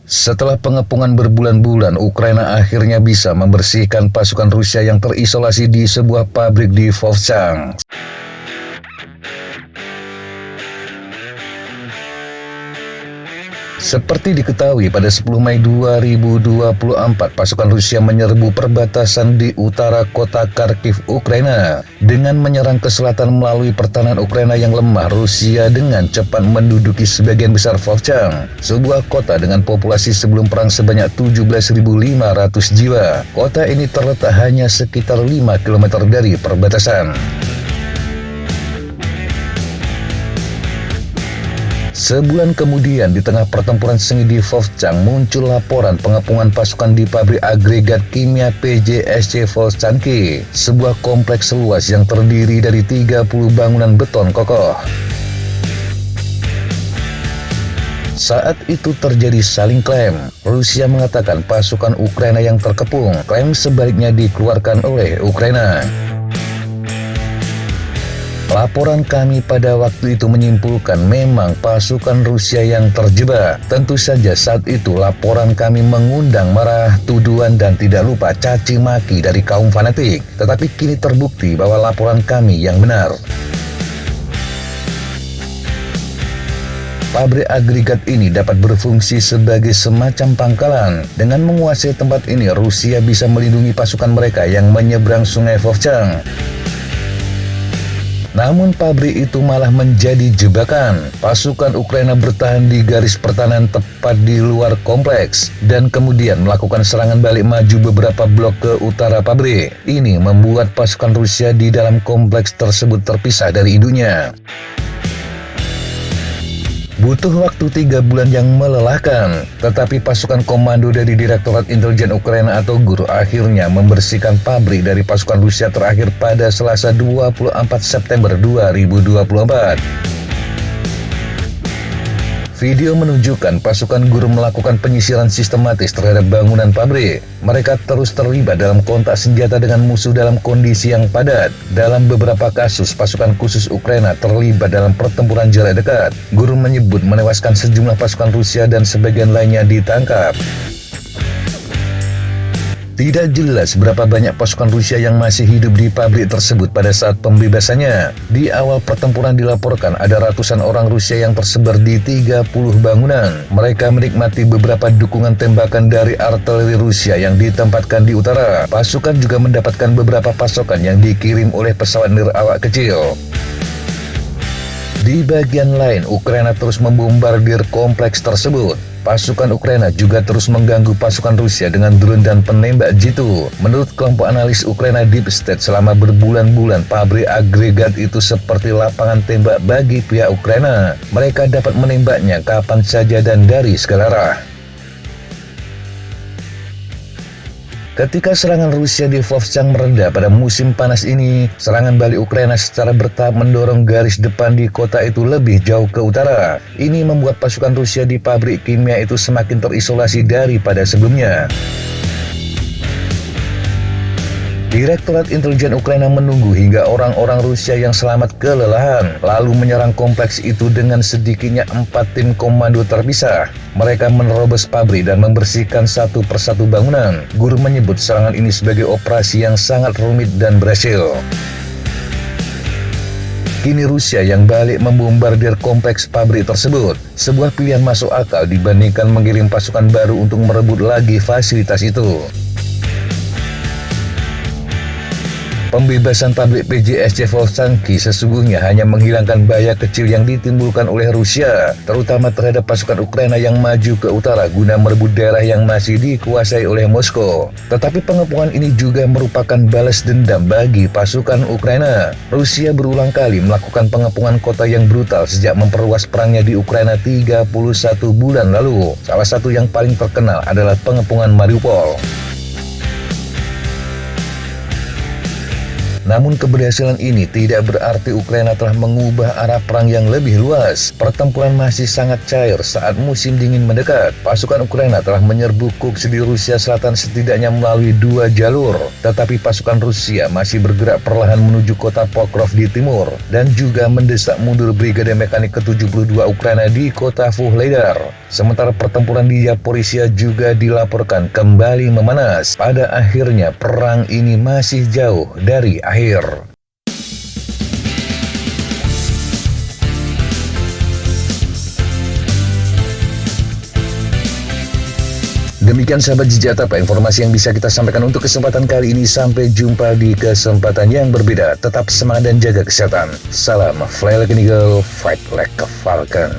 Setelah pengepungan berbulan-bulan, Ukraina akhirnya bisa membersihkan pasukan Rusia yang terisolasi di sebuah pabrik di Vovchansk. Seperti diketahui, pada 10 Mei 2024, pasukan Rusia menyerbu perbatasan di utara kota Kharkiv, Ukraina. Dengan menyerang ke selatan melalui pertahanan Ukraina yang lemah, Rusia dengan cepat menduduki sebagian besar Vovchansk, sebuah kota dengan populasi sebelum perang sebanyak 17.500 jiwa. Kota ini terletak hanya sekitar 5 km dari perbatasan. Sebulan kemudian, di tengah pertempuran sengit di Vovchansk, muncul laporan pengepungan pasukan di pabrik agregat kimia PJSC Volchanki, sebuah kompleks luas yang terdiri dari 30 bangunan beton kokoh. Saat itu terjadi saling klaim. Rusia mengatakan pasukan Ukraina yang terkepung, klaim sebaliknya dikeluarkan oleh Ukraina. Laporan kami pada waktu itu menyimpulkan memang pasukan Rusia yang terjebak. Tentu saja saat itu laporan kami mengundang marah, tuduhan, dan tidak lupa caci maki dari kaum fanatik. Tetapi kini terbukti bahwa laporan kami yang benar. Pabrik agregat ini dapat berfungsi sebagai semacam pangkalan. Dengan menguasai tempat ini, Rusia bisa melindungi pasukan mereka yang menyeberang sungai Vovchansk. Namun pabrik itu malah menjadi jebakan. Pasukan Ukraina bertahan di garis pertahanan tepat di luar kompleks dan kemudian melakukan serangan balik maju beberapa blok ke utara pabrik. Ini membuat pasukan Rusia di dalam kompleks tersebut terpisah dari induknya. Butuh waktu 3 bulan yang melelahkan, tetapi pasukan komando dari Direktorat Intelijen Ukraina atau GUR akhirnya membersihkan pabrik dari pasukan Rusia terakhir pada Selasa 24 September 2024. Video menunjukkan pasukan GUR melakukan penyisiran sistematis terhadap bangunan pabrik. Mereka terus terlibat dalam kontak senjata dengan musuh dalam kondisi yang padat. Dalam beberapa kasus, pasukan khusus Ukraina terlibat dalam pertempuran jarak dekat. GUR menyebut menewaskan sejumlah pasukan Rusia dan sebagian lainnya ditangkap. Tidak jelas berapa banyak pasukan Rusia yang masih hidup di pabrik tersebut pada saat pembebasannya. Di awal pertempuran dilaporkan ada ratusan orang Rusia yang tersebar di 30 bangunan. Mereka menikmati beberapa dukungan tembakan dari artileri Rusia yang ditempatkan di utara. Pasukan juga mendapatkan beberapa pasokan yang dikirim oleh pesawat nirawak kecil. Di bagian lain, Ukraina terus membombardir kompleks tersebut. Pasukan Ukraina juga terus mengganggu pasukan Rusia dengan drone dan penembak jitu. Menurut kelompok analis Ukraina Deep State, selama berbulan-bulan pabrik agregat itu seperti lapangan tembak bagi pihak Ukraina. Mereka dapat menembaknya kapan saja dan dari segala arah. Ketika serangan Rusia di Vovchansk mereda pada musim panas ini, serangan balik Ukraina secara bertahap mendorong garis depan di kota itu lebih jauh ke utara. Ini membuat pasukan Rusia di pabrik kimia itu semakin terisolasi daripada sebelumnya. Direktorat Intelijen Ukraina menunggu hingga orang-orang Rusia yang selamat kelelahan, lalu menyerang kompleks itu dengan sedikitnya 4 tim komando terpisah. Mereka menerobos pabrik dan membersihkan satu persatu bangunan. GUR menyebut serangan ini sebagai operasi yang sangat rumit dan berhasil. Kini Rusia yang balik membombardir kompleks pabrik tersebut. Sebuah pilihan masuk akal dibandingkan mengirim pasukan baru untuk merebut lagi fasilitas itu. Pembebasan pabrik PJSC Volchanki sesungguhnya hanya menghilangkan bahaya kecil yang ditimbulkan oleh Rusia, terutama terhadap pasukan Ukraina yang maju ke utara guna merebut daerah yang masih dikuasai oleh Moskow. Tetapi pengepungan ini juga merupakan balas dendam bagi pasukan Ukraina. Rusia berulang kali melakukan pengepungan kota yang brutal sejak memperluas perangnya di Ukraina 31 bulan lalu. Salah satu yang paling terkenal adalah pengepungan Mariupol. Namun keberhasilan ini tidak berarti Ukraina telah mengubah arah perang yang lebih luas. Pertempuran masih sangat cair saat musim dingin mendekat. Pasukan Ukraina telah menyerbu Kursk di Rusia Selatan setidaknya melalui 2 jalur. Tetapi pasukan Rusia masih bergerak perlahan menuju kota Pokrov di timur dan juga mendesak mundur Brigade Mekanik ke-72 Ukraina di kota Vuhledar. Sementara pertempuran di Zaporizhia juga dilaporkan kembali memanas. Pada akhirnya perang ini masih jauh dari akhir. Demikian sahabat Jejak informasi yang bisa kita sampaikan untuk kesempatan kali ini. Sampai jumpa di kesempatan yang berbeda. Tetap semangat dan jaga kesehatan. Salam Fly Like an Eagle, Fight Like a Falcon.